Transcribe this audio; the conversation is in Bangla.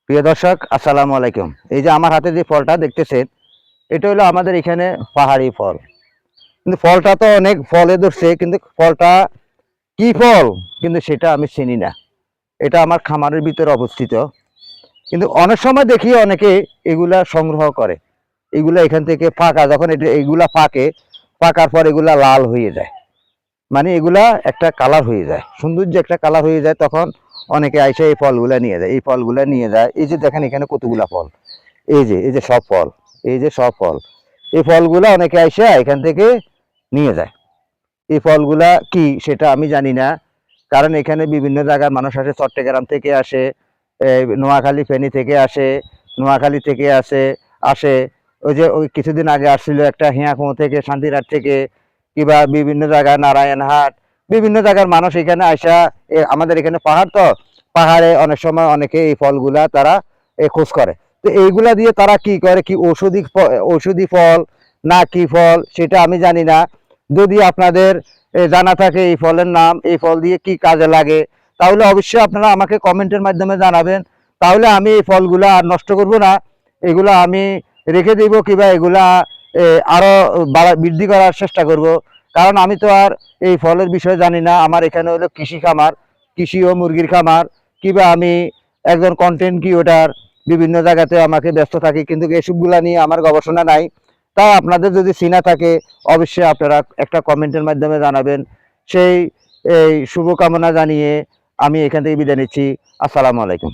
প্রিয় দর্শক, আসসালামু আলাইকুম। এই যে আমার হাতে যে ফলটা দেখতেছেন, এটা হলো আমাদের এখানে পাহাড়ি ফল। কিন্তু ফলটা তো অনেক ফলে ধরছে, কিন্তু ফলটা কি ফল কিন্তু সেটা আমি চিনি না। এটা আমার খামারের ভিতরে অবস্থিত। কিন্তু অনেক সময় দেখি অনেকে এগুলা সংগ্রহ করে। এগুলা এখান থেকে পাকা, যখন এগুলা পাকার পর এগুলা লাল হয়ে যায়। মানে এগুলা একটা কালার হয়ে যায়, সৌন্দর্য একটা কালার হয়ে যায়। তখন অনেকে আইসে এই ফলগুলা নিয়ে যায়, এই ফলগুলা নিয়ে যায়। এই যে দেখেন এখানে কতগুলা ফল, এই যে সব ফল, এই যে সব ফল, এই ফলগুলা অনেকে আইসে এখান থেকে নিয়ে যায়। এই ফলগুলা কি সেটা আমি জানি না, কারণ এখানে বিভিন্ন জায়গার মানুষ আসে। চট্টগ্রাম থেকে আসে, নোয়াখালী ফেনী থেকে আসে, নোয়াখালী থেকে আসে। ওই কিছুদিন আগে আসছিল একটা হিয়াকুমো থেকে, শান্তিরাট থেকে, কিংবা বিভিন্ন জায়গায় নারায়ণহাট, বিভিন্ন জায়গার মানুষ এখানে আসা। আমাদের এখানে পাহাড়, তো পাহাড়ে অনেক সময় অনেকে এই ফলগুলা তারা খোঁজ করে। তো এইগুলা দিয়ে তারা কি করে, কি ঔষধি ফল না কি ফল সেটা আমি জানি না। যদি আপনাদের জানা থাকে এই ফলের নাম, এই ফল দিয়ে কি কাজে লাগে, তাহলে অবশ্যই আপনারা আমাকে কমেন্টের মাধ্যমে জানাবেন। তাহলে আমি এই ফলগুলা আর নষ্ট করব না, এগুলা আমি রেখে দিব, কিংবা এগুলা আরো বৃদ্ধি করার চেষ্টা করব। কারণ আমি তো আর এই ফলের বিষয়ে জানি না। আমার এখানে হলো কৃষি খামার, কৃষি ও মুরগির খামার, কিংবা আমি একজন কন্টেন্ট ক্রিয়েটর, বিভিন্ন জায়গাতে আমাকে ব্যস্ত থাকি, কিন্তু এসবগুলা নিয়ে আমার গবেষণা নাই। তাই আপনাদের যদি চিনা থাকে অবশ্যই আপনারা একটা কমেন্টের মাধ্যমে জানাবেন। সেই এই শুভকামনা জানিয়ে আমি এখান থেকে বিদায় নিচ্ছি। আসসালামু আলাইকুম।